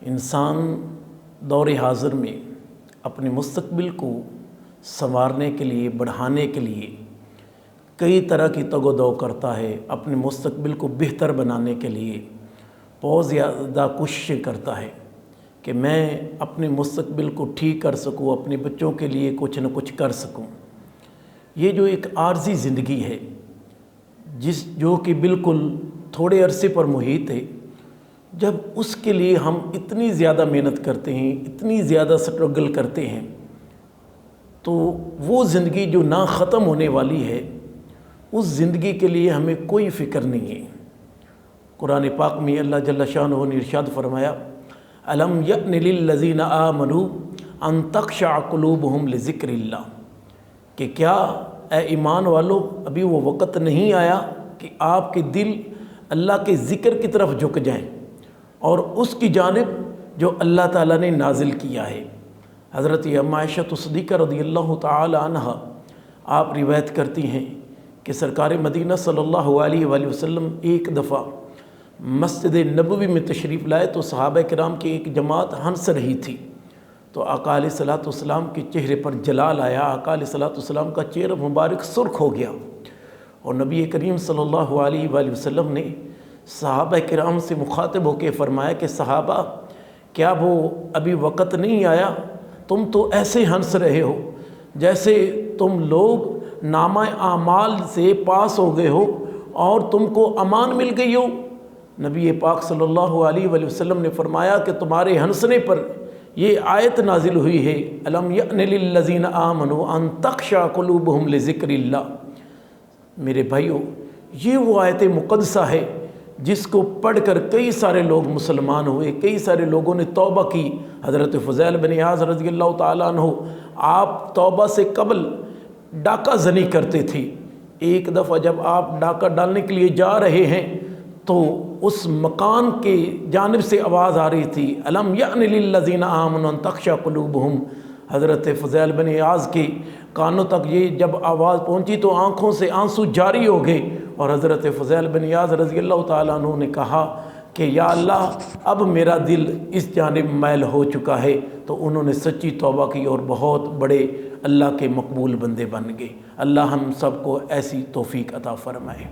انسان دور حاضر میں اپنے مستقبل کو سنوارنے کے لیے، بڑھانے کے لیے کئی طرح کی تگ و دو کرتا ہے، اپنے مستقبل کو بہتر بنانے کے لیے بہت زیادہ کوششیں کرتا ہے کہ میں اپنے مستقبل کو ٹھیک کر سکوں، اپنے بچوں کے لیے کچھ نہ کچھ کر سکوں۔ یہ جو ایک عارضی زندگی ہے جو کہ بالکل تھوڑے عرصے پر محیط ہے، جب اس کے لیے ہم اتنی زیادہ محنت کرتے ہیں، اتنی زیادہ سٹرگل کرتے ہیں، تو وہ زندگی جو نہ ختم ہونے والی ہے، اس زندگی کے لیے ہمیں کوئی فکر نہیں ہے۔ قرآن پاک میں اللہ جل شانہ نے ارشاد فرمایا، الم یأن للذین آمنوا ان تخشع قلوبہم لذکر اللہ، کہ کیا اے ایمان والو ابھی وہ وقت نہیں آیا کہ آپ کے دل اللہ کے ذکر کی طرف جھک جائیں اور اس کی جانب جو اللہ تعالیٰ نے نازل کیا ہے۔ حضرت عائشہ صدیقہ رضی اللہ تعالی عنہ آپ روایت کرتی ہیں کہ سرکار مدینہ صلی اللہ علیہ وآلہ وسلم ایک دفعہ مسجد نبوی میں تشریف لائے تو صحابہ کرام کی ایک جماعت ہنس رہی تھی، تو آقا علیہ الصلوۃ والسلام کے چہرے پر جلال آیا، آقا علیہ الصلوۃ والسلام کا چہرہ مبارک سرخ ہو گیا، اور نبی کریم صلی اللہ علیہ وآلہ وسلم نے صحابہ کرام سے مخاطب ہو کے فرمایا کہ صحابہ، کیا وہ ابھی وقت نہیں آیا؟ تم تو ایسے ہنس رہے ہو جیسے تم لوگ نامہ اعمال سے پاس ہو گئے ہو اور تم کو امان مل گئی ہو۔ نبی پاک صلی اللہ علیہ وآلہ وسلم نے فرمایا کہ تمہارے ہنسنے پر یہ آیت نازل ہوئی ہے، الم یأن للذین آمنوا ان تخشع قلوبہم لذکر اللہ۔ میرے بھائیو، یہ وہ آیت مقدسہ ہے جس کو پڑھ کر کئی سارے لوگ مسلمان ہوئے، کئی سارے لوگوں نے توبہ کی۔ حضرت فضیل بن عیاض رضی اللہ تعالیٰ عنہ، آپ توبہ سے قبل ڈاکہ زنی کرتے تھے۔ ایک دفعہ جب آپ ڈاکہ ڈالنے کے لیے جا رہے ہیں تو اس مکان کے جانب سے آواز آ رہی تھی، الم یأن للذین آمنوا ان تخشع قلوبہم۔ حضرت فضیل بن عیاض کے کانوں تک یہ جب آواز پہنچی تو آنکھوں سے آنسو جاری ہو گئے، اور حضرت فضیل بن عیاض رضی اللہ تعالیٰ عنہ نے کہا کہ یا اللہ، اب میرا دل اس جانب میل ہو چکا ہے۔ تو انہوں نے سچی توبہ کی اور بہت بڑے اللہ کے مقبول بندے بن گئے۔ اللہ ہم سب کو ایسی توفیق عطا فرمائے۔